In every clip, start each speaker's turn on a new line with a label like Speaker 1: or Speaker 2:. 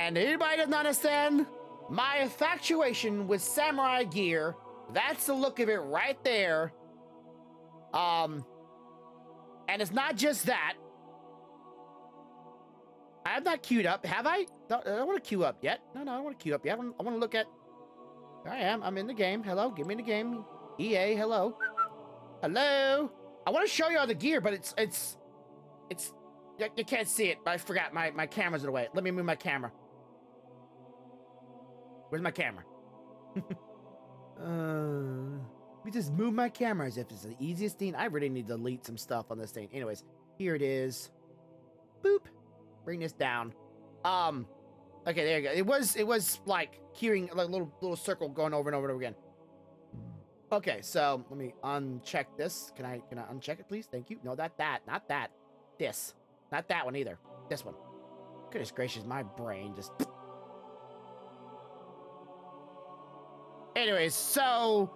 Speaker 1: And anybody doesn't understand my infatuation with samurai gear, that's the look of it right there. And it's not just that. I have not queued up, have I? I don't want to queue up yet. No, I don't want to queue up yet. I want to look at. There I am. I'm in the game. Hello, give me the game. EA, hello. Hello. I want to show you all the gear, but it's. You can't see it. I forgot my camera's in the way. Let me move my camera. Where's my camera? We just move my camera as if it's the easiest thing. I really need to delete some stuff on this thing. Anyways, here it is. Boop. Bring this down. Okay, there you go. It was like queuing, like a little circle going over and over and over again. Okay, so let me uncheck this. Can I uncheck it, please? Thank you. No, not that. This. Not that one either. This one. Goodness gracious, my brain just. Anyways, so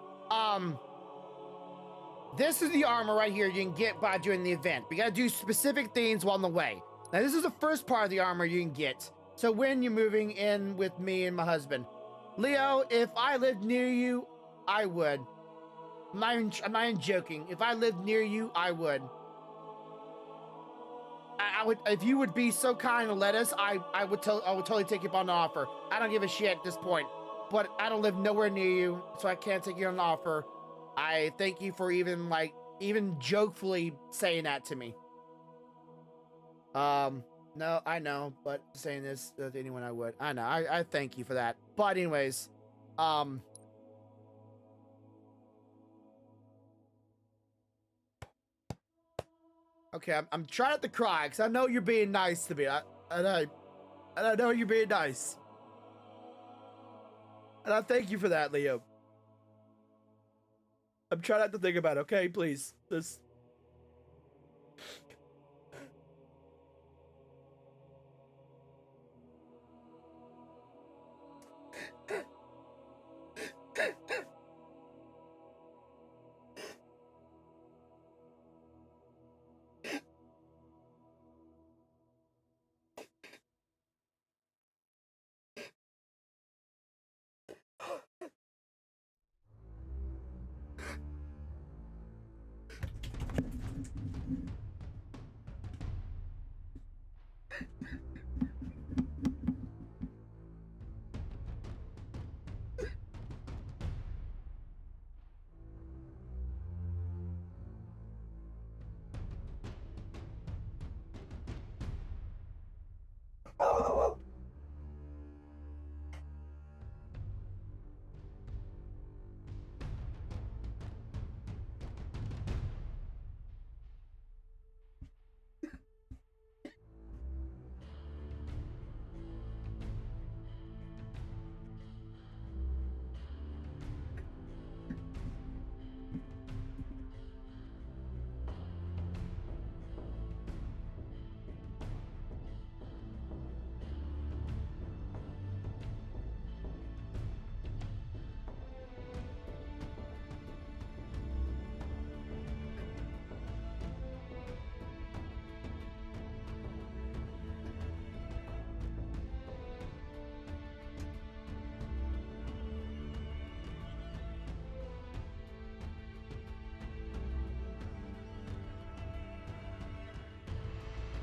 Speaker 1: this is the armor right here you can get by doing the event. We gotta do specific things along the way. Now, this is the first part of the armor you can get. So when you're moving in with me and my husband, Leo, if I lived near you, I would. I'm not even joking. If I lived near you, I would. I would, if you would be so kind to let us, I would totally take you up on the offer. I don't give a shit at this point, but I don't live nowhere near you, so I can't take you on an offer. I thank you for even jokefully saying that to me. No, I know, but saying this to anyone I would. I know. I thank you for that. But anyways, okay, I'm trying not to cry because I know you're being nice to me. And I know you're being nice. And I thank you for that, Leo. I'm trying not to think about it, okay? Please. Just.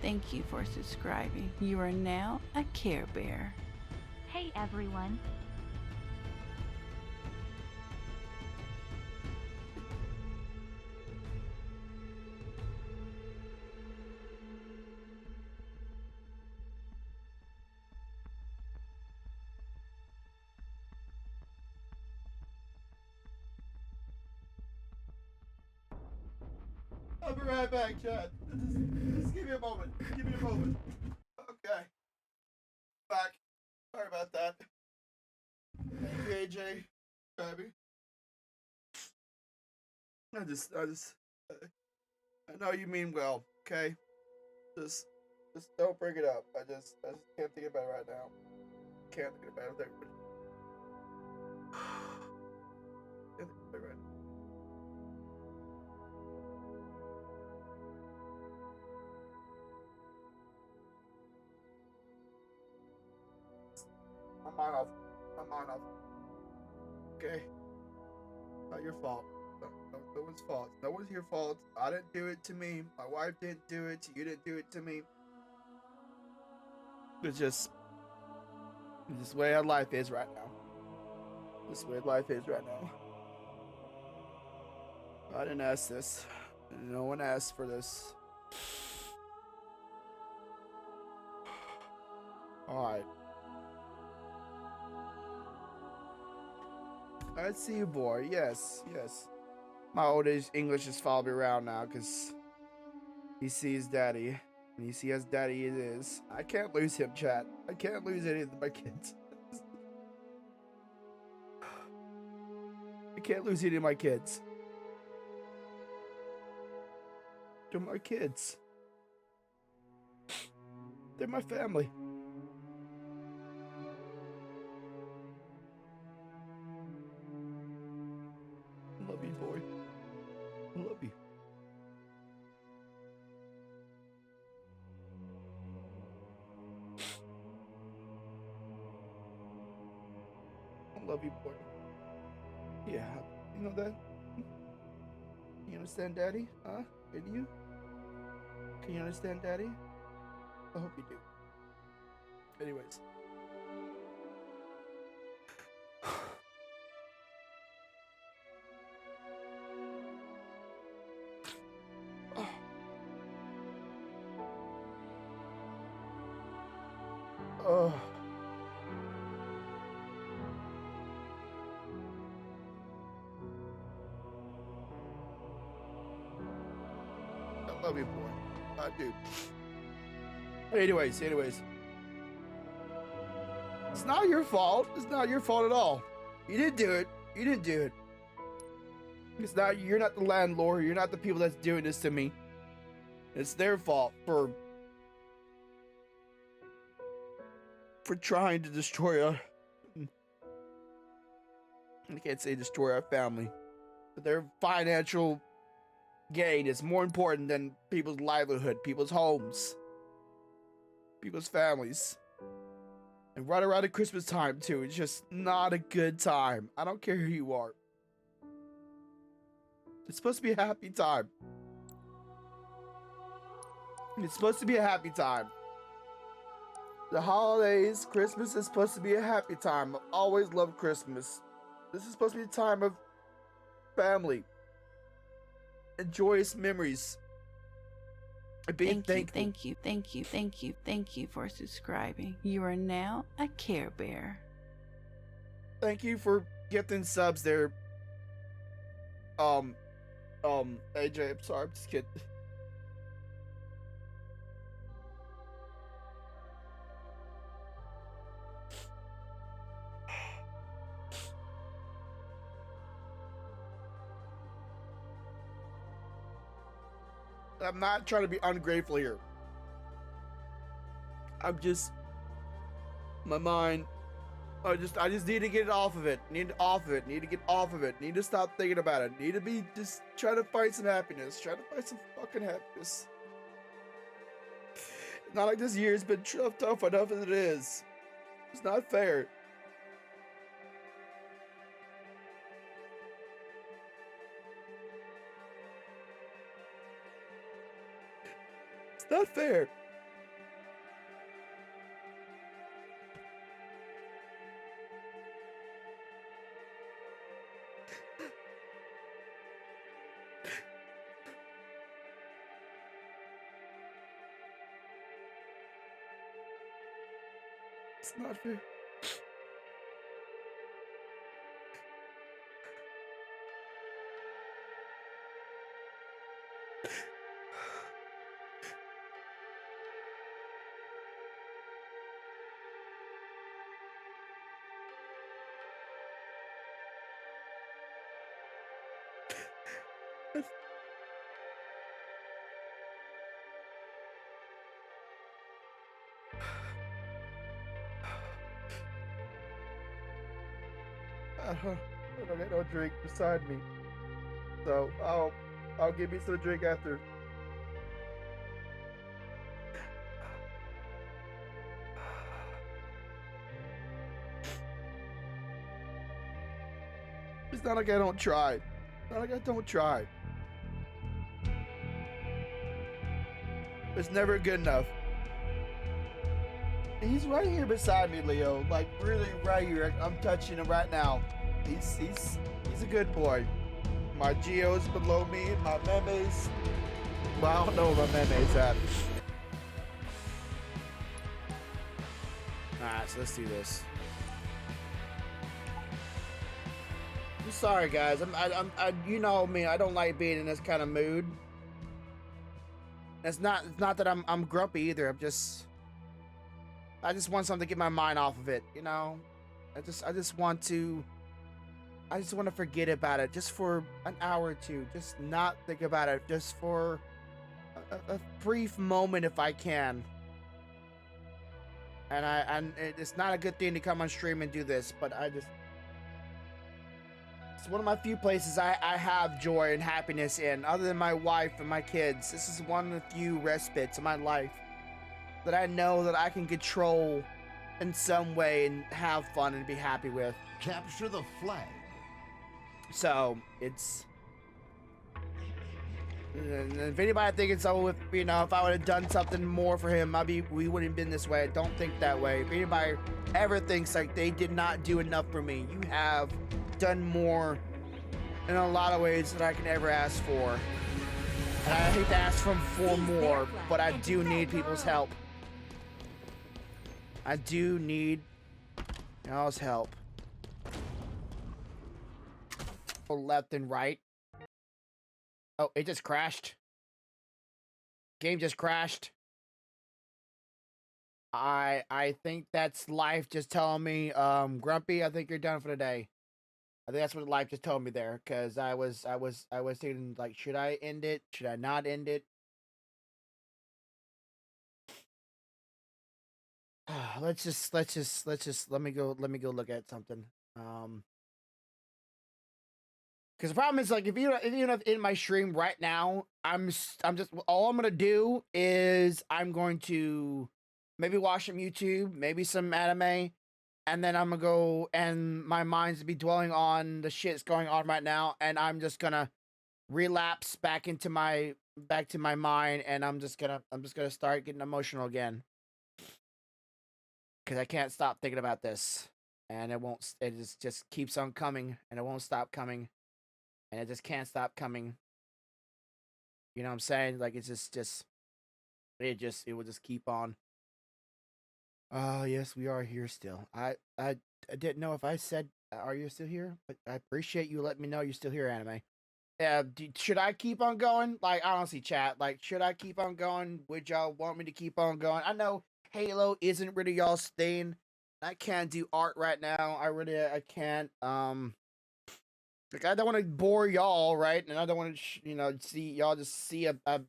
Speaker 2: Thank you for subscribing. You are now a Care Bear.
Speaker 3: Hey everyone.
Speaker 1: I'll be right back, Chad. Just give me a moment. Give me a moment. Okay. Back. Sorry about that. Thank you, AJ. Baby. I know you mean well, okay? Just don't bring it up. I just can't think about it right now. Can't think about it. Can't think about it right now. mine off. Not mine off. Okay. Not your fault. No one's fault. No one's your fault. I didn't do it to me. My wife didn't do it. You didn't do it to me. It's just the way our life is right now. This is the way life is right now. I didn't ask this. No one asked for this. Alright. I see you, boy. Yes, yes. My old age English is following me around now because he sees daddy. And you see as daddy it is. I can't lose him, chat. I can't lose any of my kids. I can't lose any of my kids. They're my kids. They're my family. I love you, boy. I love you. I love you, boy. Yeah, you know that? You understand, Daddy? Huh? Can you? Can you understand, Daddy? I hope you do. Anyways. Oh. I love you, boy. I do. Anyways. It's not your fault. It's not your fault at all. You didn't do it. You didn't do it. It's not, you're not the landlord. You're not the people that's doing this to me. It's their fault for trying to destroy our, I can't say destroy our family, but their financial gain is more important than people's livelihood, people's homes, people's families. And right around the Christmas time too, it's just not a good time. I don't care who you are. It's supposed to be a happy time. It's supposed to be a happy time. The holidays, Christmas is supposed to be a happy time. I've always loved Christmas. This is supposed to be a time of family and joyous memories. And being thankful.
Speaker 2: Thank you for subscribing. You are now a Care Bear.
Speaker 1: Thank you for gifting subs there. AJ, I'm sorry, I'm just kidding. I'm not trying to be ungrateful here. I'm just, my mind, I just need to get it off of it. Need to get off of it. Need to stop thinking about it. Need to be just trying to find some happiness. Try to find some fucking happiness. Not like this year's been tough enough as it is. It's not fair. It's not fair. It's not fair. I don't get no drink beside me, so I'll give me some drink after. It's not like I don't try. It's not like I don't try. It's never good enough. And he's right here beside me, Leo. Like really right here. I'm touching him right now. He's a good boy. My Geo's below me, my Meme's. Well, I don't know where my Meme's at. Alright, so let's do this. I'm sorry, guys. You know me. I don't like being in this kind of mood. It's not that I'm grumpy either. I just want something to get my mind off of it. You know, I just want to forget about it just for an hour or two. Just not think about it. Just for a brief moment, if I can. And it's not a good thing to come on stream and do this, but it's one of my few places I have joy and happiness in, other than my wife and my kids. This is one of the few respites in my life that I know that I can control in some way and have fun and be happy with.
Speaker 4: Capture the flag.
Speaker 1: So it's. And if anybody thinking so, with if I would have done something more for him, we wouldn't have been this way. I don't think that way. If anybody ever thinks like they did not do enough for me, you have done more in a lot of ways that I can ever ask for. And I hate to ask for more, but I do need people's help. I do need y'all's help. Left and right. Oh, it just crashed. Game just crashed. I think that's life just telling me, Grumpy, I think you're done for the day. I think that's what life just told me there, because I was thinking like, should I end it? Should I not end it? Let me go look at something. Because the problem is, like, if you're in my stream right now, I'm just all I'm gonna do is I'm going to maybe watch some YouTube, maybe some anime, and then I'm gonna go and my mind's be dwelling on the shit that's going on right now, and I'm just gonna relapse back to my mind, and I'm just gonna start getting emotional again. Because I can't stop thinking about this, and it just keeps on coming, and it won't stop coming. And it just can't stop coming. You know what I'm saying? Like, it's it will just keep on. Oh, yes, we are here still. I didn't know if I said, are you still here? But I appreciate you letting me know you're still here, Anime. Should I keep on going? Like, honestly, chat, like, should I keep on going? Would y'all want me to keep on going? I know Halo isn't really y'all's thing. I can't do art right now. I can't, like, I don't want to bore y'all, right? And I don't want to, see y'all just see a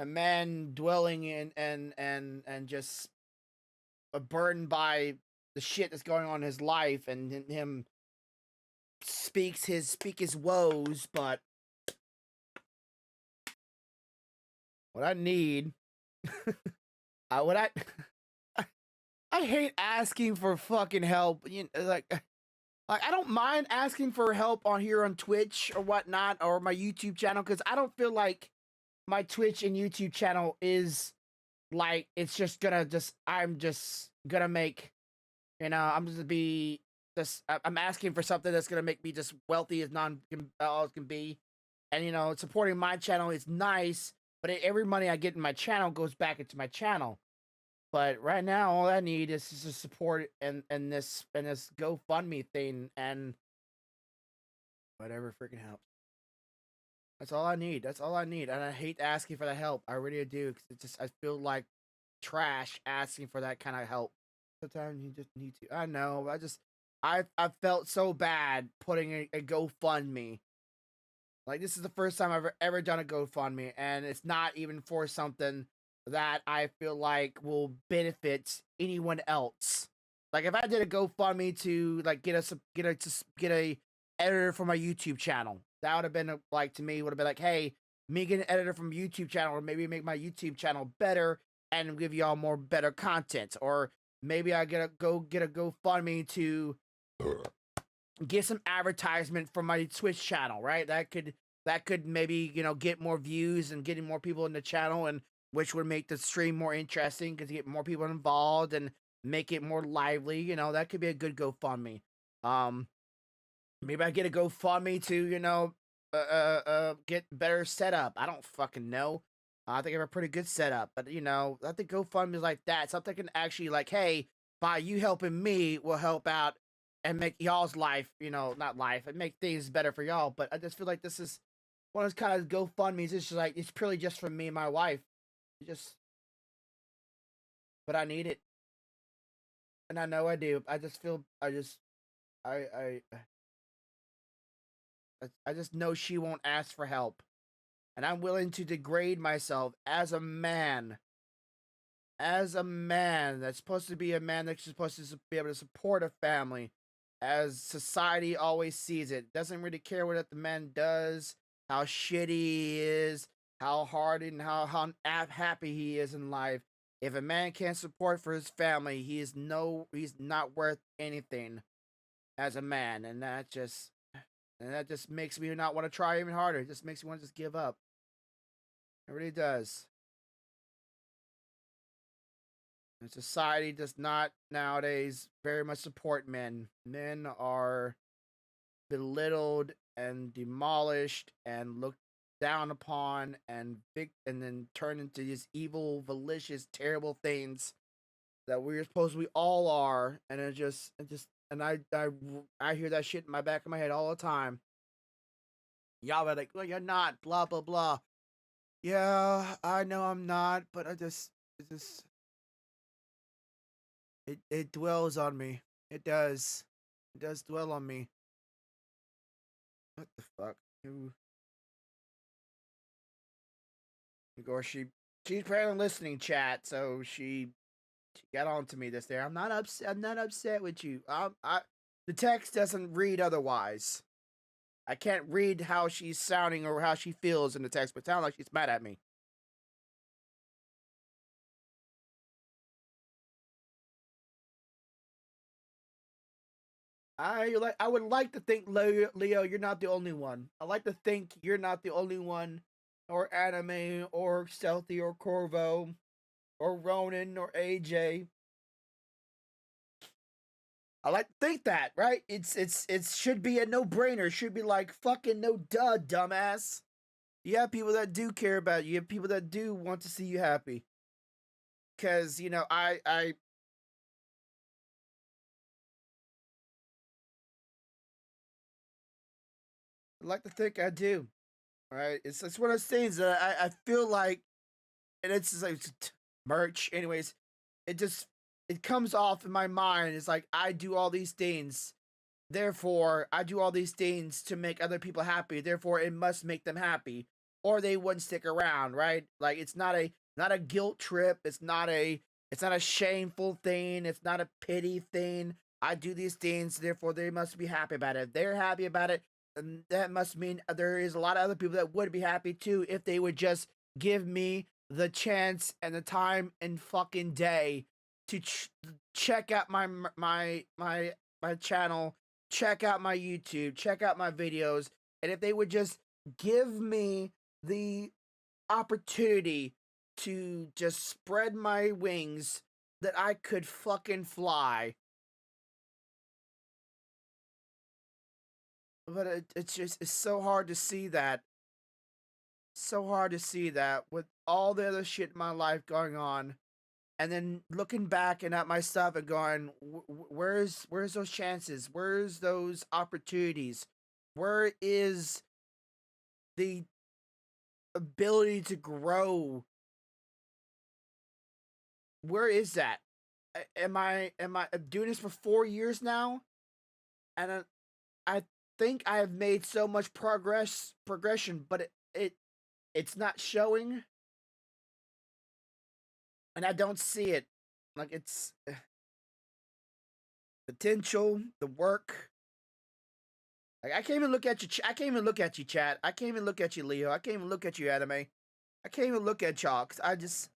Speaker 1: man dwelling in and just burdened by the shit that's going on in his life, and him speak his woes. But what I need, I hate asking for fucking help. Like, I don't mind asking for help on here on Twitch or whatnot, or my YouTube channel, because I don't feel like my Twitch and YouTube channel is, like, it's just gonna I'm just gonna make, I'm asking for something that's gonna make me just wealthy as all can be. And, supporting my channel is nice, but every money I get in my channel goes back into my channel. But right now, all I need is to support and this GoFundMe thing, and whatever freaking helps. That's all I need. That's all I need. And I hate asking for the help. I really do, because I feel like trash asking for that kind of help. Sometimes you just need to. I know. I felt so bad putting a GoFundMe. Like, this is the first time I've ever done a GoFundMe, and it's not even for something that I feel like will benefit anyone else. Like, if I did a GoFundMe to, like, get a editor for my YouTube channel, that would have been to me would have been like, hey, me get an editor from YouTube channel, or maybe make my YouTube channel better and give y'all more better content, or maybe I get a GoFundMe to get some advertisement for my Twitch channel, right? That could maybe, you know, get more views and getting more people in the channel, and which would make the stream more interesting because you get more people involved and make it more lively. You know, that could be a good GoFundMe. Um, Maybe I get a GoFundMe to, you know, get better setup. I don't fucking know. I think I have a pretty good setup, but you know, I think GoFundMe is like that. Something can actually like, hey, by you helping me, will help out and make y'all's life, you know, not life, and make things better for y'all. But I just feel like this is one of those kind of GoFundMe's. It's just like it's purely just for me and my wife. It just, but I need it, and I know I do. I just feel, I, I just know she won't ask for help. And I'm willing to degrade myself as a man. As a man that's supposed to be a man that's supposed to be able to support a family. As society always sees it. Doesn't really care what the man does, how shitty he is, how hard and how happy he is in life. If a man can't support for his family, he's not worth anything as a man. And that just makes me not want to try even harder. It just makes me want to just give up. It really does. And society does not nowadays very much support men. Men are belittled and demolished and looked down upon and then turned into these evil, malicious, terrible things that we're supposed we all are. And I hear that shit in my back of my head all the time. Y'all are like, well, you're not, blah blah blah. Yeah, I know I'm not, but it dwells on me. It does. It does dwell on me. What the fuck? Of course, she's apparently listening, chat, so she got on to me this day. I'm not upset. I'm not upset with you. The text doesn't read otherwise. I can't read how she's sounding or how she feels in the text, but it sounds like she's mad at me. I would like to think, Leo, you're not the only one. I like to think you're not the only one, or Anime, or Stealthy, or Corvo, or Ronan, or AJ. I like to think that, right? It should be a no-brainer. It should be like fucking no duh, dumbass. You have people that do care about you. You have people that do want to see you happy. Cause you know, I like to think I do. Right? It's one of those things that I feel like, and it's just like merch. Anyways, it comes off in my mind. It's like I do all these things, therefore I do all these things to make other people happy. Therefore, it must make them happy, or they wouldn't stick around. Right? Like it's not a guilt trip. It's not a shameful thing. It's not a pity thing. I do these things, therefore they must be happy about it. If they're happy about it, and that must mean there is a lot of other people that would be happy too if they would just give me the chance and the time and fucking day to check out my channel, check out my YouTube, check out my videos, and if they would just give me the opportunity to just spread my wings that I could fucking fly. But it's so hard to see that. So hard to see that with all the other shit in my life going on, and then looking back and at my stuff and going, where's those chances? Where's those opportunities? Where is the ability to grow? Where is that? Am I doing this for 4 years now? And I think I have made so much progression, but it's not showing, and I don't see it. Like it's potential, the work. Like I can't even look at you. I can't even look at you, chat. I can't even look at you, Leo. I can't even look at you, Anime. I can't even look at y'all because I just.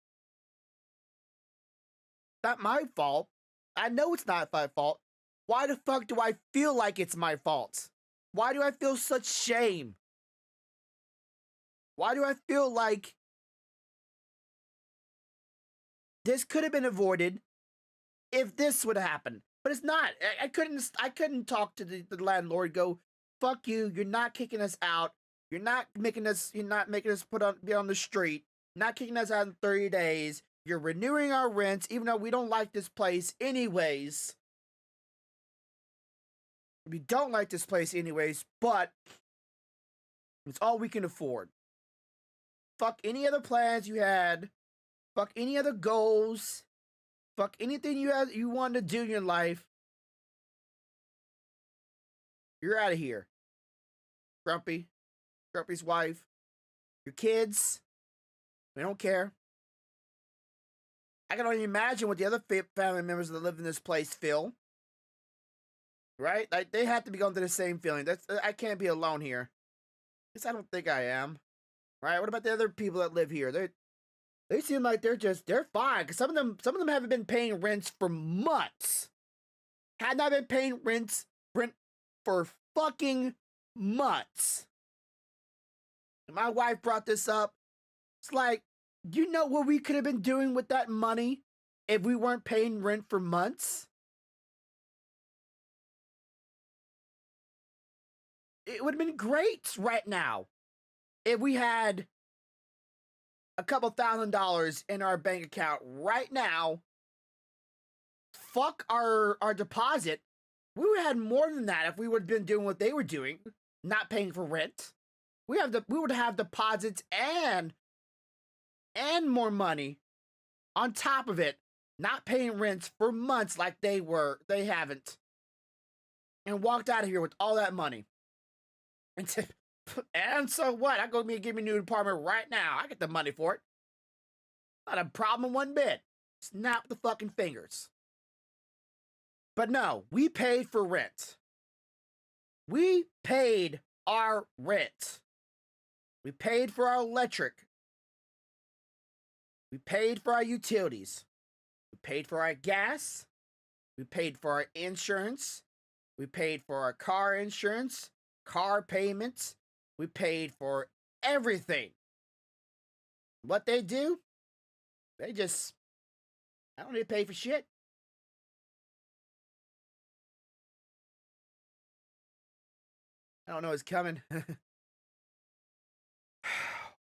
Speaker 1: Not my fault. I know it's not my fault. Why the fuck do I feel like it's my fault? Why do I feel such shame? Why do I feel like this could have been avoided if this would happen? But it's not. I couldn't talk to the landlord, go, fuck you, you're not kicking us out. You're not making us be on the street. You're not kicking us out in 30 days. You're renewing our rents, even though we don't like this place anyways. We don't like this place anyways, but it's all we can afford. Fuck any other plans you had. Fuck any other goals. Fuck anything you wanted to do in your life. You're out of here. Grumpy. Grumpy's wife. Your kids. We don't care. I can only imagine what the other family members that live in this place feel. Right? Like, they have to be going through the same feeling. I can't be alone here. At least I don't think I am. Right? What about the other people that live here? They seem like they're fine. Because some of them haven't been paying rents for months. Had not been paying rent for fucking months. And my wife brought this up. It's like, you know what we could have been doing with that money if we weren't paying rent for months? It would have been great right now if we had a couple $1,000s in our bank account right now. Fuck our deposit. We would have had more than that if we would have been doing what they were doing, not paying for rent. We would have deposits and more money on top of it, not paying rents for months like they haven't, and walked out of here with all that money. And so what? I go give me a new apartment right now. I get the money for it. Not a problem one bit. Snap the fucking fingers. But no, we paid for rent. We paid our rent. We paid for our electric. We paid for our utilities. We paid for our gas. We paid for our insurance. We paid for our car insurance, car payments. We paid for everything. What they do? I don't need to pay for shit. I don't know what's coming.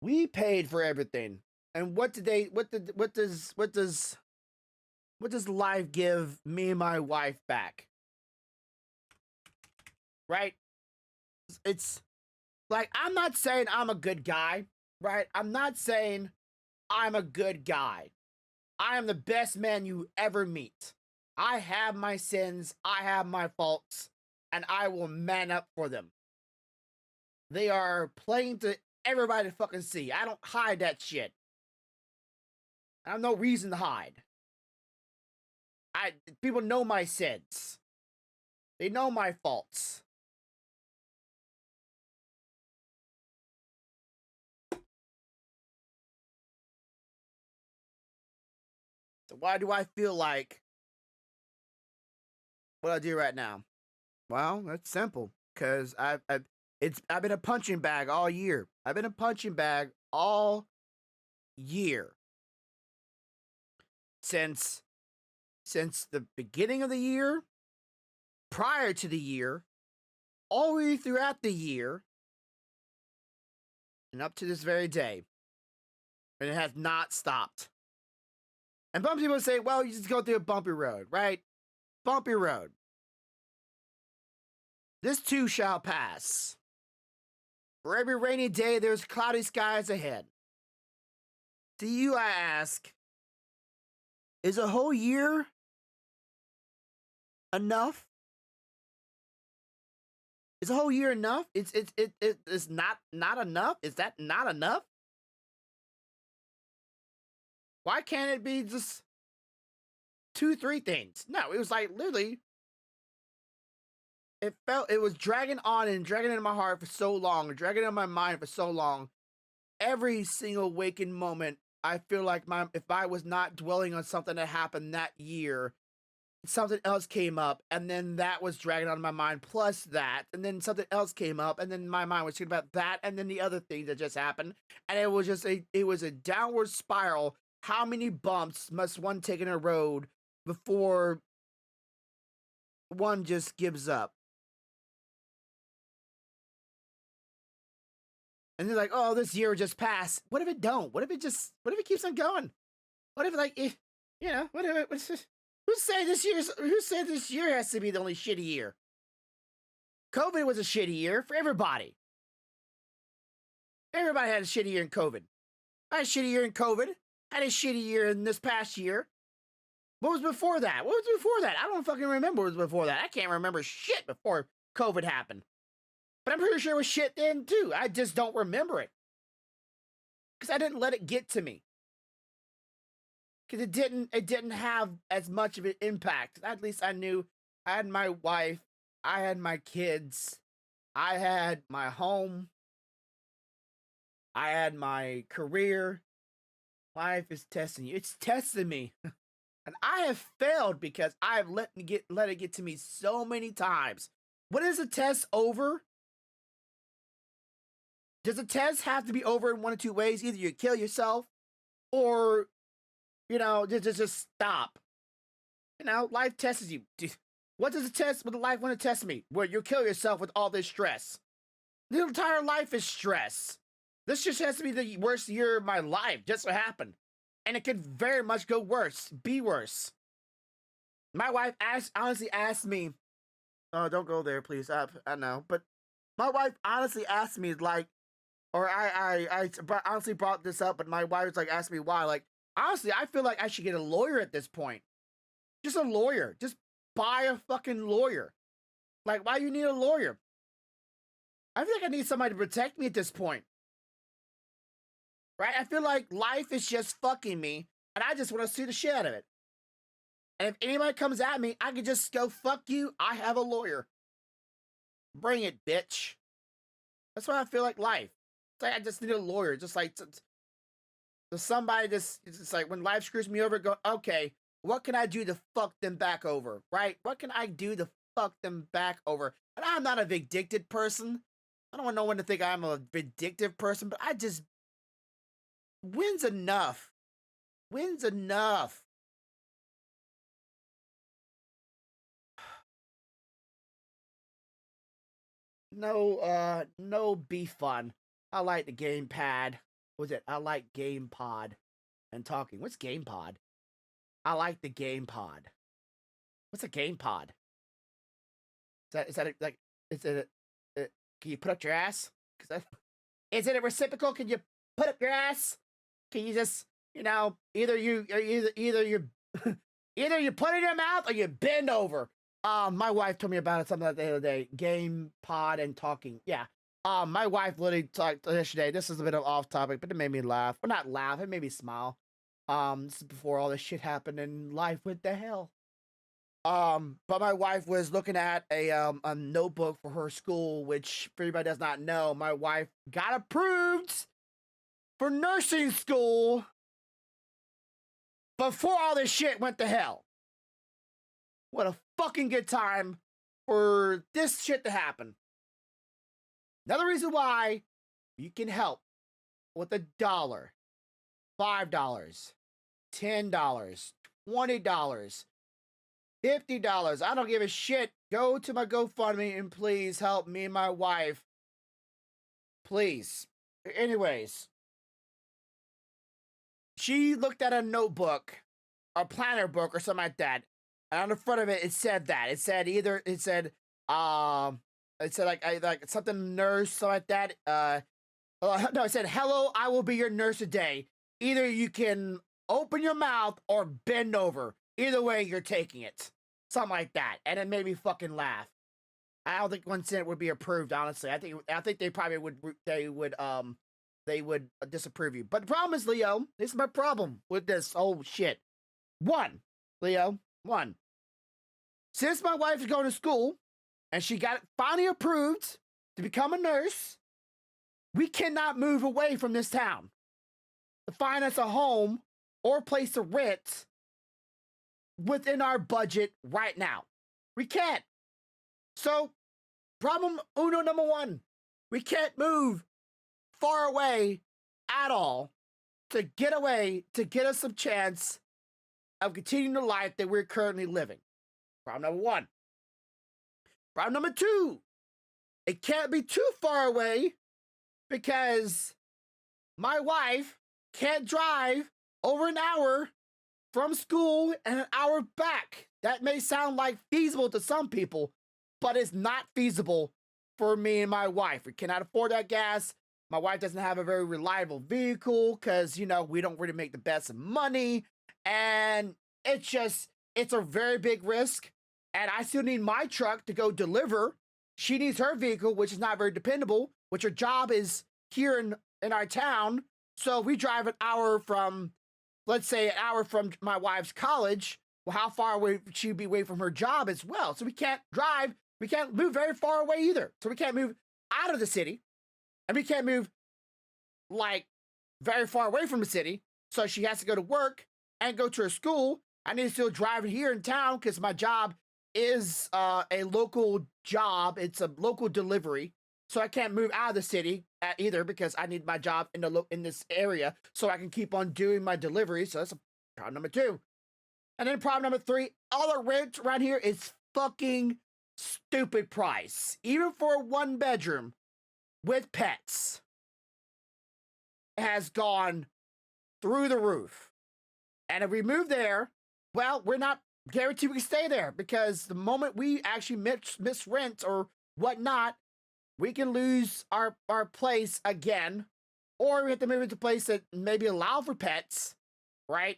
Speaker 1: We paid for everything. And what does life give me and my wife back? Right? It's like, I'm not saying I'm a good guy, right? I'm not saying I'm a good guy. I am the best man you ever meet. I have my sins, I have my faults, and I will man up for them. They are plain to everybody to fucking see. I don't hide that shit. I have no reason to hide. People know my sins. They know my faults. So why do I feel like what I do right now? Well, that's simple. Because I've been a punching bag all year. I've been a punching bag all year. Since the beginning of the year, prior to the year, all the way throughout the year, and up to this very day. And it has not stopped. And some people say, well, you just go through a bumpy road, right? Bumpy road. This too shall pass. For every rainy day, there's cloudy skies ahead. To you, I ask, is a whole year enough? Is a whole year enough? It's not enough? Is that not enough? Why can't it be just 2-3 things? No, it was like literally, it was dragging on and dragging in my heart for so long, dragging in my mind for so long. Every single waking moment, I feel like if I was not dwelling on something that happened that year, something else came up, and then that was dragging on my mind, plus that, and then something else came up, and then my mind was thinking about that, and then the other thing that just happened, and it was just a downward spiral. How many bumps must one take in a road before one just gives up? And they're like, oh, this year just passed. What if it don't? What if it keeps on going? What if, like, what if it, who said this year has to be the only shitty year? COVID was a shitty year for everybody. Everybody had a shitty year in COVID. I had a shitty year in COVID. I had a shitty year in this past year. What was before that? What was before that? I don't fucking remember what was before that. I can't remember shit before COVID happened. But I'm pretty sure it was shit then too. I just don't remember it. Because I didn't let it get to me. Because it didn't have as much of an impact. At least I knew I had my wife, I had my kids, I had my home, I had my career. Life is testing you. It's testing me. And I have failed because I've let it get to me so many times. When is a test over? Does a test have to be over in one of two ways? Either you kill yourself or, just stop. Life tests you. What does life want to test me? Well, you'll kill yourself with all this stress. The entire life is stress. This just has to be the worst year of my life, just so happened. And it could very much go worse, be worse. My wife honestly asked me, oh, don't go there, please. I know. But my wife honestly asked me, like, or I honestly brought this up, but my wife was like, asked me why. Like, honestly, I feel like I should get a lawyer at this point. Just a lawyer. Just buy a fucking lawyer. Like, why you need a lawyer? I feel like I need somebody to protect me at this point. Right? I feel like life is just fucking me, and I just want to sue the shit out of it. And if anybody comes at me, I can just go, fuck you, I have a lawyer. Bring it, bitch. That's why I feel like life. It's like I just need a lawyer. Just like somebody it's like when life screws me over, go, okay, what can I do to fuck them back over? Right? What can I do to fuck them back over? And I'm not a vindictive person. I don't want no one to think I'm a vindictive person, but I just, when's enough? When's enough? No be fun. I like the gamepad. What was it? I like GamePod and talking. What's GamePod? I like the GamePod. What's a GamePod? Is that like, can you put up your ass? Is it a reciprocal? Can you put up your ass? Can you just, either you put it in your mouth or you bend over. My wife told me about it something like the other day. Game, pod, and talking. Yeah. My wife literally talked yesterday. This is a bit of off topic, but it made me laugh. Well, not laugh. It made me smile. This is before all this shit happened and life went to hell. But my wife was looking at a notebook for her school, which, for anybody does not know, my wife got approved for nursing school before all this shit went to hell. What a fucking good time for this shit to happen. Another reason why you can help with $1, $5, $10, $20, $50. I don't give a shit. Go to my GoFundMe and please help me and my wife. Please. Anyways, she looked at a notebook, a planner book or something like that. And on the front of it, it said that. It said like something nurse, something like that. No, it said, hello, I will be your nurse today. Either you can open your mouth or bend over. Either way, you're taking it. Something like that. And it made me fucking laugh. I don't think 1 cent would be approved, honestly. I think they probably would disapprove you. But the problem is, Leo, this is my problem with this whole shit. Leo, since my wife is going to school and she got finally approved to become a nurse, we cannot move away from this town to find us a home or a place to rent within our budget right now. We can't. So, problem uno number one, we can't move far away at all to get away, to get us some chance of continuing the life that we're currently living. Problem number one. Problem number two, it can't be too far away because my wife can't drive over an hour from school and an hour back. That may sound like feasible to some people, but it's not feasible for me and my wife. We cannot afford that gas. My wife doesn't have a very reliable vehicle because, you know, we don't really make the best of money. And it's a very big risk. And I still need my truck to go deliver. She needs her vehicle, which is not very dependable, which her job is here in our town. So we drive an hour from, let's say, an hour from my wife's college. Well, how far away would she be away from her job as well? So we can't drive. We can't move very far away either. So we can't move out of the city. And we can't move, like, very far away from the city. So she has to go to work and go to her school. I need to still drive here in town because my job is a local job. It's a local delivery. So I can't move out of the city either because I need my job in this area so I can keep on doing my deliveries. So that's problem number two. And then problem number three, all the rent around here is fucking stupid price. Even for a 1-bedroom with pets, it has gone through the roof. And if we move there, well, we're not guaranteed we can stay there because the moment we actually miss rent or whatnot, we can lose our place again, or we have to move into a place that maybe allow for pets, right?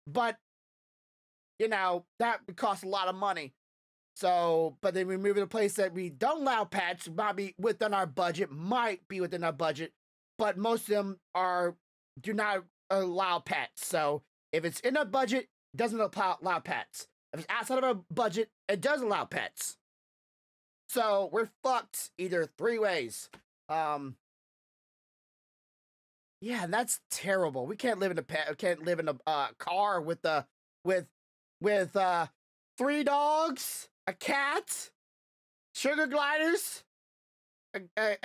Speaker 1: But, you know, that would cost a lot of money. So, but then we move to a place that we don't allow pets, might be within our budget, but most of them do not allow pets. So if it's in our budget, it doesn't allow pets. If it's outside of our budget, it does allow pets. So we're fucked either three ways. Yeah, and that's terrible. We can't live in a car with 3 dogs, a cat, sugar gliders, and what's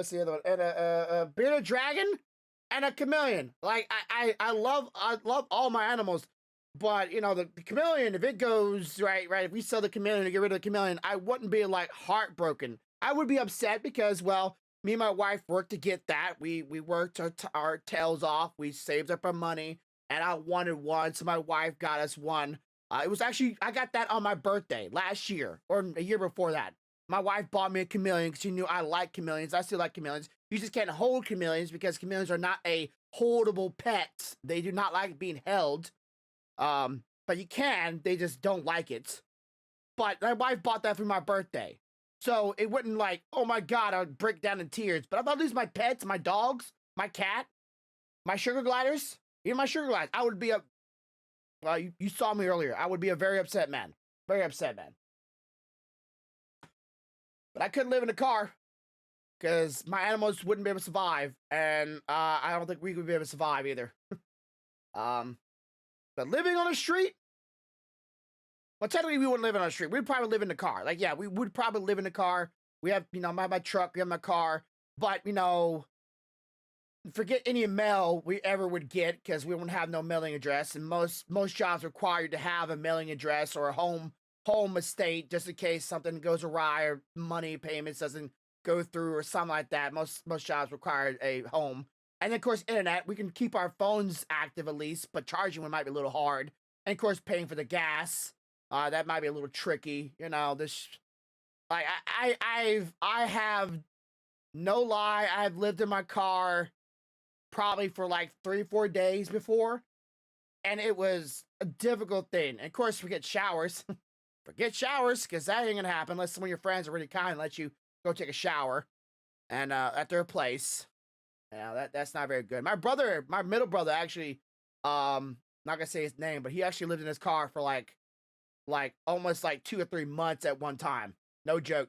Speaker 1: the other one? And a bearded dragon and a chameleon. Like I love all my animals, but you know the chameleon, if it goes right, if we sell the chameleon to get rid of the chameleon, I wouldn't be like heartbroken. I would be upset because, well, me and my wife worked to get that. We worked our tails off. We saved up our money, and I wanted one, so my wife got us one. It was actually, I got that on my birthday last year, or a year before that. My wife bought me a chameleon because she knew I like chameleons. I still like chameleons. You just can't hold chameleons because chameleons are not a holdable pet. They do not like being held. But you can, they just don't like it. But my wife bought that for my birthday. So it wouldn't like, oh my God, I would break down in tears. But if I lose my pets, my dogs, my cat, my sugar gliders, even my sugar gliders, I would be well, you saw me earlier. I would be a very upset man. Very upset man. But I couldn't live in a car because my animals wouldn't be able to survive. And I don't think we would be able to survive either. But living on the street, well, technically we wouldn't live on the street. We'd probably live in the car. Like, yeah, we would probably live in the car. We have, you know, my truck, we have my car. But, you know, forget any mail we ever would get because we wouldn't have no mailing address. And most jobs require you to have a mailing address or a home estate just in case something goes awry or money payments doesn't go through or something like that. Most jobs require a home. And then, of course, internet. We can keep our phones active at least, but charging one might be a little hard. And, of course, paying for the gas. That might be a little tricky. You know, this... Like, I have... No lie, I've lived in my car probably for like 3-4 days before. And it was a difficult thing. And, of course, forget showers. Forget showers, because that ain't going to happen unless some of your friends are really kind and let you go take a shower. And at their place... Yeah, that's not very good. My middle brother actually, not gonna say his name, but he actually lived in his car for like almost like 2 or 3 months at one time. No joke.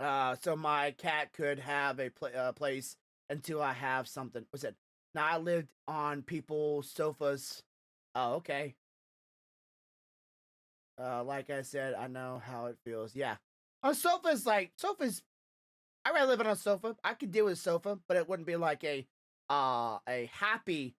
Speaker 1: So my cat could have a place until I have something. What's it? Now I lived on people's sofas. Oh, okay. Like I said, I know how it feels. Yeah. On sofas, like sofas, I'd rather live on a sofa. I could deal with a sofa, but it wouldn't be like a happy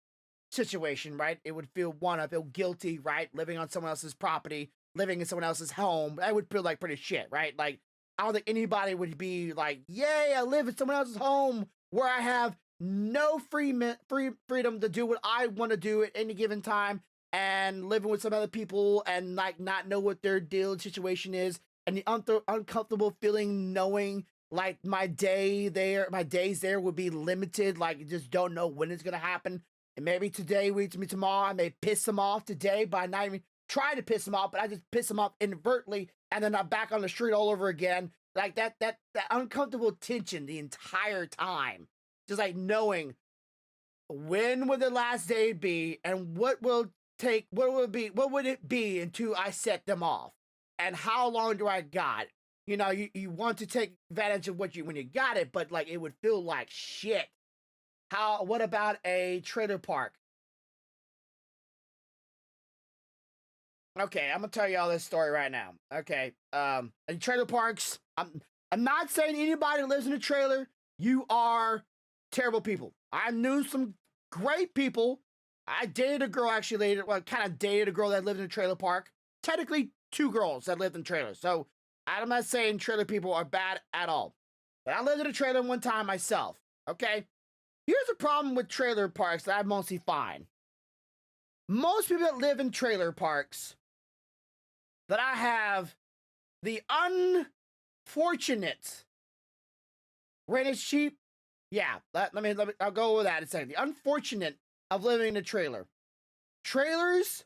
Speaker 1: situation, right? It would feel I feel guilty, right? Living on someone else's property, living in someone else's home. That would feel like pretty shit, right? Like I don't think anybody would be like, "Yay, I live in someone else's home where I have no freedom to do what I want to do at any given time, and living with some other people and like not know what their deal situation is, and the uncomfortable feeling knowing like my days there would be limited. Like you just don't know when it's gonna happen. And maybe today leads me tomorrow. I may piss them off today by not even trying to piss them off, but I just piss them off inadvertently, and then I'm back on the street all over again. Like that uncomfortable tension the entire time. Just like knowing when would the last day be and what would it be until I set them off? And how long do I got? You know, you want to take advantage of when you got it, but like it would feel like shit. What about a trailer park? Okay, I'm gonna tell y'all this story right now. Okay, in trailer parks, I'm not saying anybody who lives in a trailer, you are terrible people. I knew some great people. I dated a girl actually later, well, kind of dated a girl that lived in a trailer park. Technically, two girls that lived in trailers. So I'm not saying trailer people are bad at all. But I lived in a trailer one time myself. Okay, here's the problem with trailer parks that I mostly find. Most people that live in trailer parks that I have the unfortunate rent is cheap. Yeah, let me, I'll go with that in a second. The unfortunate of living in a trailer. Trailers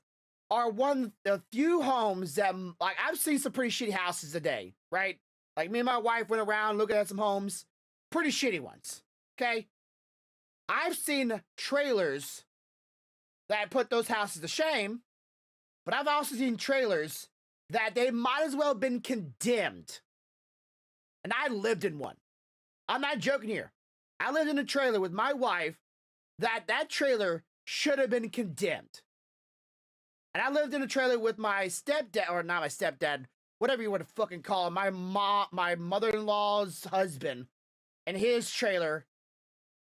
Speaker 1: are one of the few homes that, like, I've seen some pretty shitty houses today, right? Like, me and my wife went around looking at some homes, pretty shitty ones, okay? I've seen trailers that put those houses to shame, but I've also seen trailers that they might as well have been condemned. And I lived in one. I'm not joking here. I lived in a trailer with my wife that trailer should have been condemned. And I lived in a trailer with my stepdad, or not my stepdad, whatever you want to fucking call him, my mother-in-law's husband, and his trailer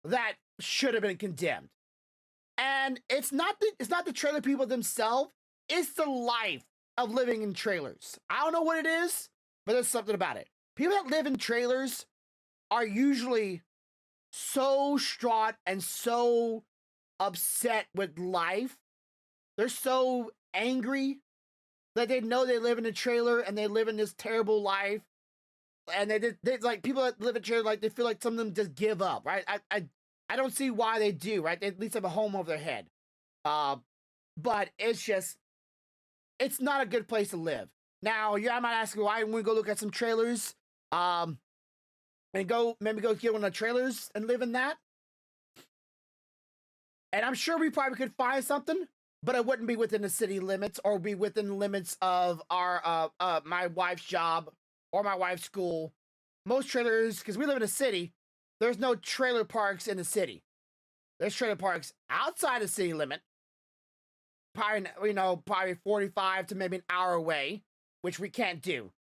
Speaker 1: that should have been condemned. And it's not the trailer people themselves, it's the life of living in trailers. I don't know what it is, but there's something about it. People that live in trailers are usually so distraught and so upset with life. They're so angry that they know they live in a trailer and they live in this terrible life. And they like people that live in trailers, like they feel like some of them just give up, right? I don't see why they do, right? They at least have a home over their head. But it's not a good place to live. Now, I might ask you why I'm gonna go look at some trailers. And maybe go get one of the trailers and live in that. And I'm sure we probably could find something, but it wouldn't be within the city limits or be within the limits of our my wife's job or my wife's school. Most trailers, because we live in a city, there's no trailer parks in the city. There's trailer parks outside the city limit, probably 45 to maybe an hour away, which we can't do.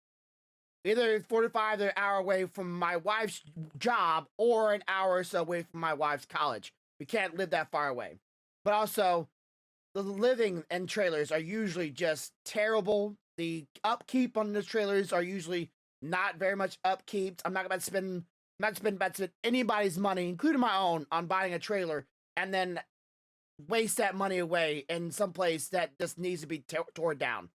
Speaker 1: Either 45 to an hour away from my wife's job or an hour or so away from my wife's college. We can't live that far away. But also, the living in trailers are usually just terrible. The upkeep on the trailers are usually not very much upkeep. I'm not about to spend anybody's money, including my own, on buying a trailer and then waste that money away in some place that just needs to be torn down.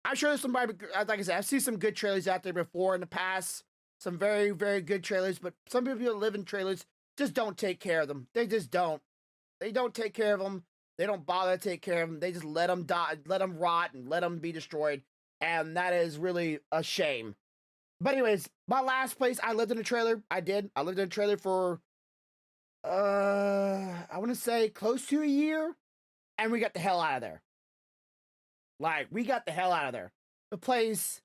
Speaker 1: I'm sure there's somebody, like I said, I've seen some good trailers out there before in the past. Some very, very good trailers, but some people that live in trailers just don't take care of them. They just don't. They don't take care of them. They don't bother to take care of them. They just let them die, let them rot, and let them be destroyed. And that is really a shame. But anyways, my last place, I lived in a trailer. I lived in a trailer for, I want to say close to a year. And we got the hell out of there. Like, we got the hell out of there. The place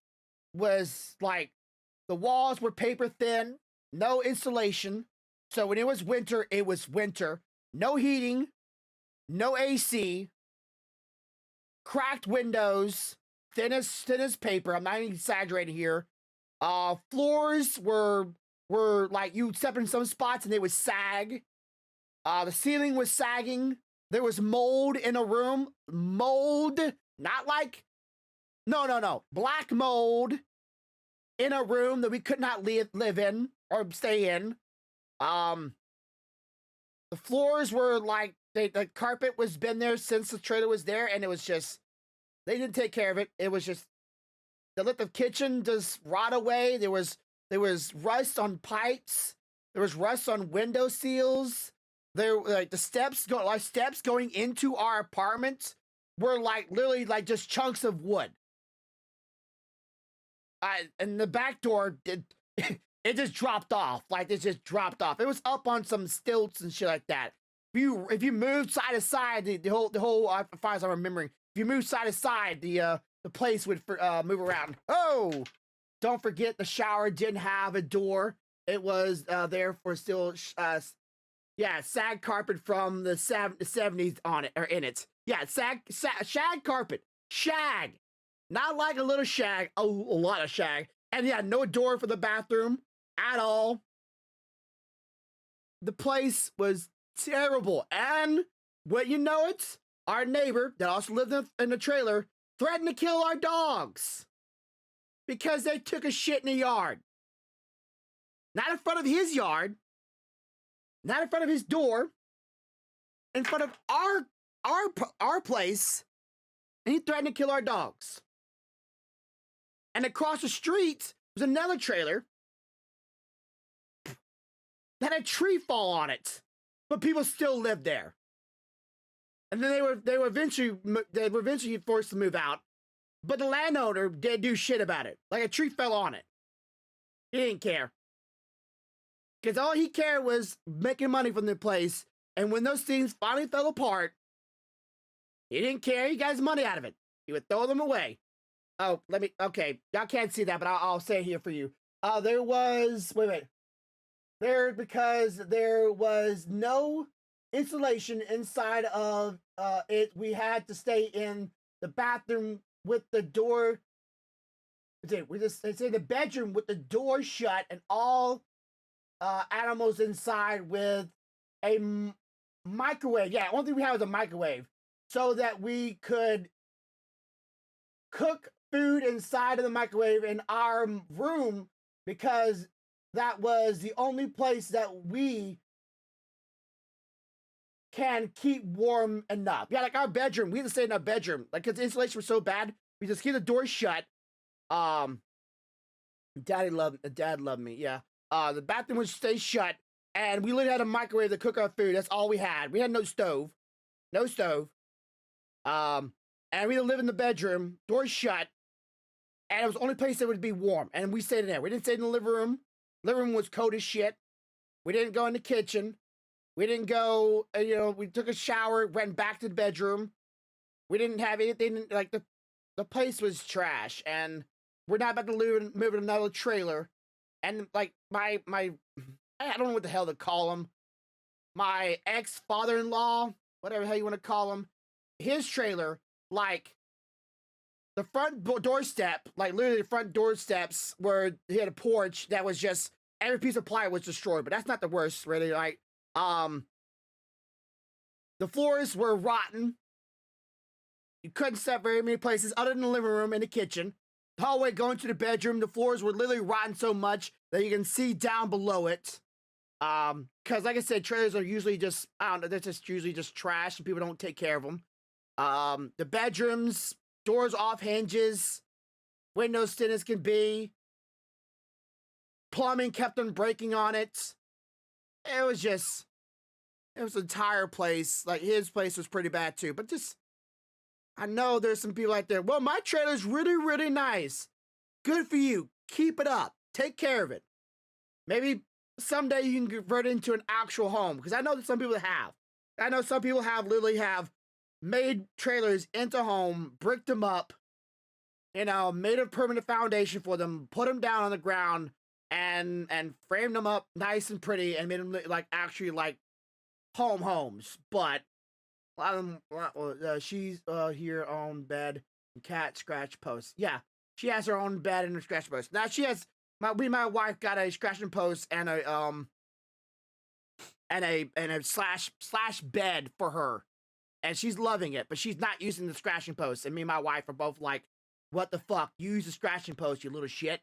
Speaker 1: was like, the walls were paper thin, no insulation. So when it was winter, no heating, no AC, cracked windows, thin as paper. I'm not even exaggerating here. Floors were like you'd step in some spots and they would sag. The ceiling was sagging. There was mold in a room. Mold, not like no, black mold in a room that we could not live in or stay in. The floors were like the carpet was been there since the trailer was there, and it was just they didn't take care of it. It was just they let the kitchen just rot away. There was rust on pipes. There was rust on window seals. There like the steps going into our apartment were like literally like just chunks of wood. And the back door did it just dropped off. Like it just dropped off. It was up on some stilts and shit like that. If you moved side to side, the whole as far as I'm remembering, if you moved side to side, the place would move around. Oh, don't forget the shower didn't have a door. It was there for still sag carpet from the 70s on it or in it. Yeah, shag carpet. Shag. Not like a little shag, a lot of shag. And yeah, no door for the bathroom at all. The place was terrible. And what you know it, our neighbor that also lived in the trailer threatened to kill our dogs because they took a shit in the yard. Not in front of his yard, not in front of his door, in front of our place, and he threatened to kill our dogs. And across the street was another trailer that had a tree fall on it, but people still lived there. And then they were eventually forced to move out, but the landowner didn't do shit about it. Like a tree fell on it, he didn't care because all he cared was making money from the place. And when those things finally fell apart, he didn't care. He got his money out of it. He would throw them away. Oh, okay, y'all can't see that, but I'll say it here for you. Because there was no insulation inside of it. We had to stay in the bathroom with the door. It's in the bedroom with the door shut and all animals inside with a microwave. Yeah, only thing we had was a microwave so that we could cook food inside of the microwave in our room because that was the only place that we can keep warm enough. Yeah, like our bedroom. We had to stay in our bedroom. Like, because the insulation was so bad, we just keep the door shut. Dad loved me, yeah. The bathroom would stay shut, and we literally had a microwave to cook our food. That's all we had. We had no stove. And we lived in the bedroom, door shut, and it was the only place that would be warm. And we stayed in there. We didn't stay in the living room. Living room was cold as shit. We didn't go in the kitchen. We didn't go, we took a shower, went back to the bedroom. We didn't have anything, like the place was trash. And we're not about to move in another trailer. And like my I don't know what the hell to call him. My ex-father-in-law, whatever the hell you want to call him, his trailer, like the front doorstep, like literally the front doorsteps where he had a porch that was just every piece of plywood was destroyed. But that's not the worst, really. Like, the floors were rotten. You couldn't step very many places other than the living room and the kitchen. The hallway going to the bedroom, the floors were literally rotten so much that you can see down below it. Because like I said, trailers are usually just, I don't know, they're just usually just trash and people don't take care of them. The bedrooms, doors off hinges, windows thin as can be. Plumbing kept on breaking on it. It was the entire place. Like his place was pretty bad too, but just, I know there's some people out there, well, my trailer's really, really nice. Good for you. Keep it up. Take care of it. Maybe someday you can convert it into an actual home, because I know that some people have. I know some people literally have made trailers into home, bricked them up, made a permanent foundation for them, put them down on the ground, and framed them up nice and pretty, and made them like actually like homes, but a lot of them, she's here on bed and cat scratch post. Yeah, she has her own bed and her scratch post. Now she has my wife got a scratch and post and a slash bed for her, and she's loving it, but she's not using the scratch and post. And me and my wife are both like, "What the fuck? Use the scratch and post, you little shit."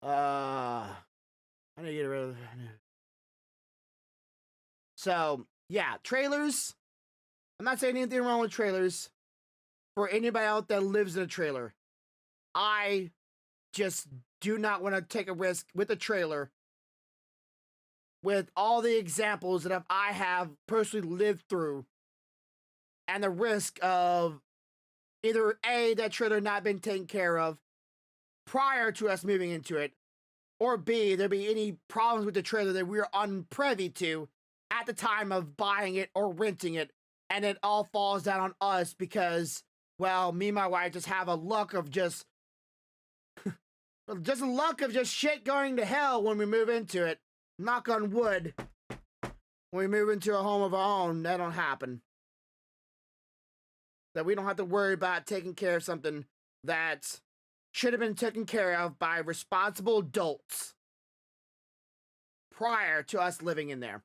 Speaker 1: I need to get rid of. So yeah, trailers. I'm not saying anything wrong with trailers. For anybody out that lives in a trailer, I just do not want to take a risk with a trailer. With all the examples that I have personally lived through, and the risk of either A, that trailer not been taken care of prior to us moving into it, or B, there be any problems with the trailer that we are unprivy to at the time of buying it or renting it, and it all falls down on us because, well, me and my wife just have a luck of just a luck of just shit going to hell when we move into it. Knock on wood. When we move into a home of our own, that don't happen. That we don't have to worry about taking care of something that should have been taken care of by responsible adults prior to us living in there.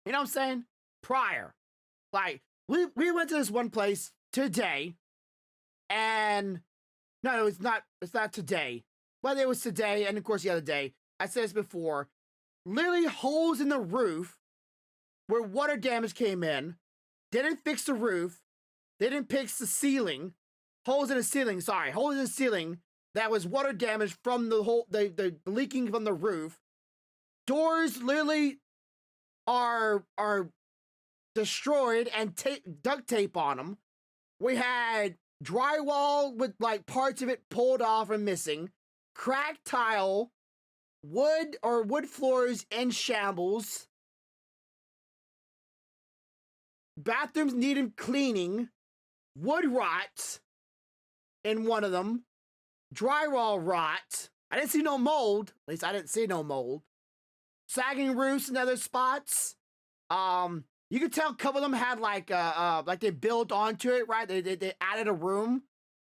Speaker 1: You know what I'm saying? Prior. Like, we went to this one place today, and no, it's not today. But it was today, and of course the other day. I said this before. Literally holes in the roof where water damage came in. Didn't fix the roof. They didn't fix the ceiling. Holes in the ceiling, sorry. Holes in the ceiling that was water damage from the whole, the leaking from the roof. Doors literally are destroyed and duct tape on them. We had drywall with like parts of it pulled off and missing. Cracked tile. Wood floors in shambles. Bathrooms needed cleaning. Wood rot in one of them. Drywall rot. I didn't see no mold. At least I didn't see no mold. Sagging roofs in other spots. You could tell a couple of them had like they built onto it, right? They added a room,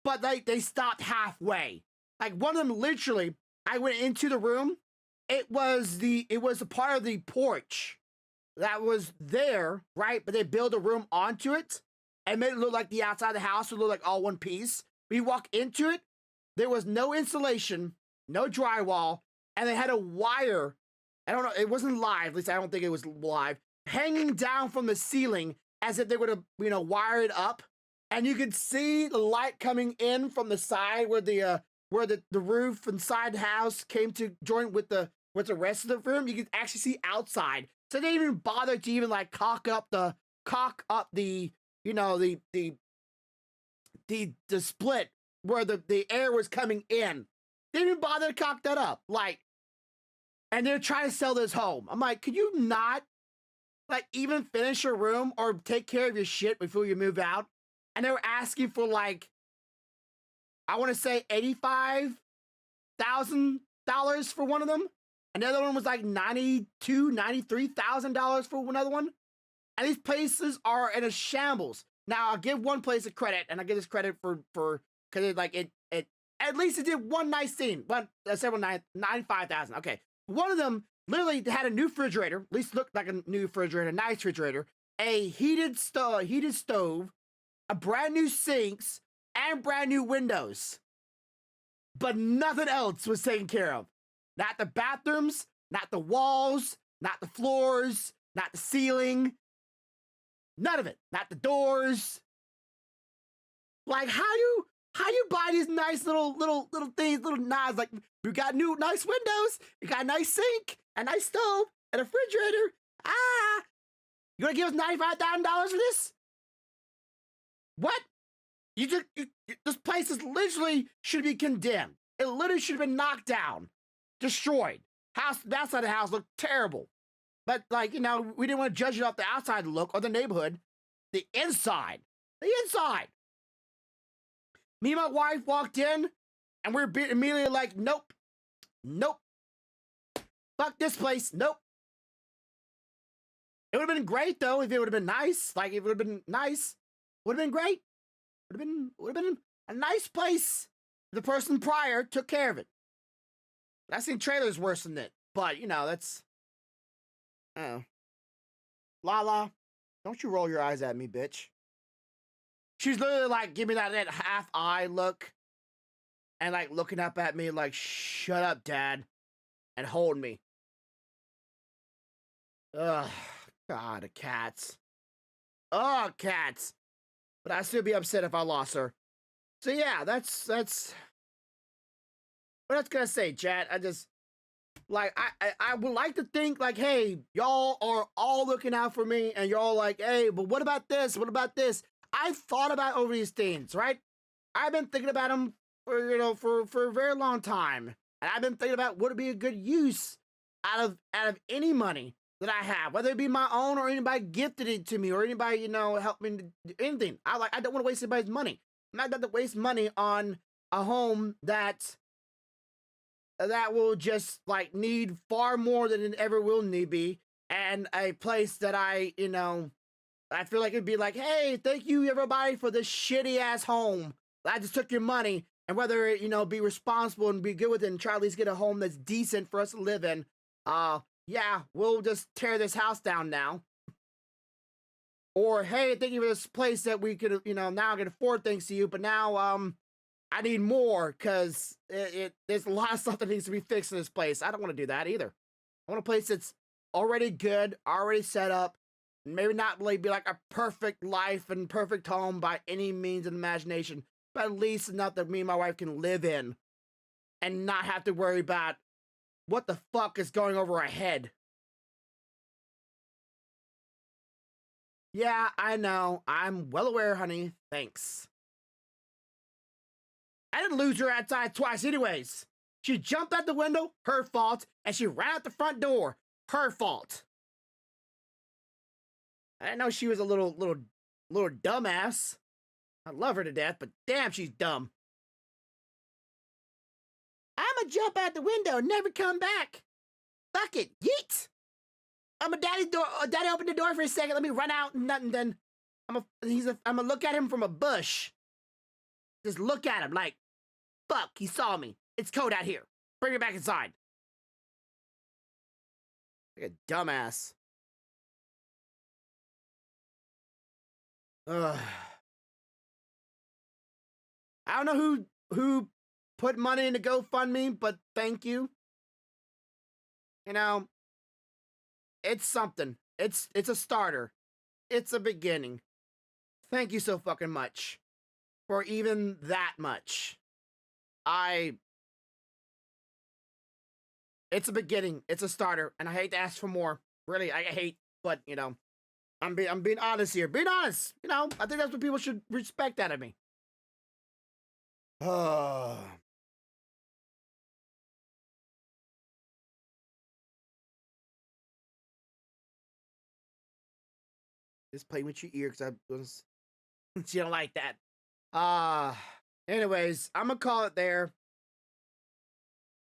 Speaker 1: but like they stopped halfway. Like one of them literally, I went into the room. It was a part of the porch that was there, right? But they built a room onto it and made it look like the outside of the house would look like all one piece. We walk into it, there was no insulation, no drywall, and they had a wire. I don't know, it wasn't live, at least I don't think it was live, hanging down from the ceiling as if they would have, wire it up. And you could see the light coming in from the side where the roof inside the house came to join with the rest of the room. You could actually see outside. So they didn't even bother to even like cock up the split where the air was coming in. They didn't even bother to cock that up. Like, and they're trying to sell this home. I'm like, could you not like even finish your room or take care of your shit before you move out? And they were asking for like, I want to say $85,000 for one of them. Another one was like $93,000 for another one. And these places are in a shambles. Now I'll give one place a credit, and I give this credit for because it at least it did one nice thing. But several 95,000. Okay, one of them literally had a new refrigerator, at least looked like a new refrigerator, a nice refrigerator, a heated stove, a brand new sinks, and brand new windows. But nothing else was taken care of. Not the bathrooms, not the walls, not the floors, not the ceiling. None of it. Not the doors. Like how you buy these nice little things, little nods, like we got new nice windows, we got a nice sink, a nice stove, and a refrigerator. You gonna give us $95,000 for this? What? This place is literally should be condemned. It literally should have been knocked down, destroyed. The outside of the house looked terrible. But like, we didn't want to judge it off the outside look or the neighborhood. The inside. Me and my wife walked in and we're immediately like, nope. Fuck this place. Nope. It would have been great though if it would have been nice. Like if it would have been nice, would have been great. Would have been a nice place. The person prior took care of it. I've seen trailers worse than it, but you know that's. Oh, Lala, don't you roll your eyes at me, bitch. She's literally like, give me that half eye look, and like looking up at me like, shut up, Dad, and hold me. Ugh, God, the cats. Oh, cats. But I'd still be upset if I lost her. So yeah, that's what I was gonna say, chat. I just like I would like to think like, hey, y'all are all looking out for me, and y'all like, hey, but what about this? What about this? I've thought about over these things, right? I've been thinking about them for a very long time, and I've been thinking about would it be a good use out of any money that I have, whether it be my own or anybody gifted it to me or anybody help me do anything. I don't want to waste anybody's money. I'm not going to waste money on a home that will just like need far more than it ever will need be, and a place that I feel like it'd be like, hey, thank you everybody for this shitty ass home. I just took your money, and whether it be responsible and be good with it and try to at least get a home that's decent for us to live in. Yeah, we'll just tear this house down now. Or hey, thank you for this place that we could now I can afford thanks to you, but now I need more because there's a lot of stuff that needs to be fixed in this place. I don't want to do that either. I want a place that's already good, already set up, maybe not really be like a perfect life and perfect home by any means of imagination, but at least enough that me and my wife can live in and not have to worry about what the fuck is going over our head. Yeah, I know. I'm well aware, honey. Thanks. I didn't lose her outside twice anyways. She jumped out the window, her fault, and she ran out the front door, her fault. I didn't know she was a little dumbass. I love her to death, but damn, she's dumb. I'ma jump out the window and never come back. Fuck it, yeet. Daddy opened the door for a second. Let me run out and nothing. Then I'm gonna look at him from a bush. Just look at him like, fuck, he saw me. It's cold out here. Bring me back inside. Like a dumbass. Ugh. I don't know who put money into GoFundMe, but thank you. It's something. It's a starter. It's a beginning. Thank you so fucking much for even that much. It's a beginning. It's a starter, and I hate to ask for more. Really, I hate, but I'm being honest here. Being honest. I think that's what people should respect out of me. Just play with your ear because she don't like that. Anyways, I'm gonna call it there.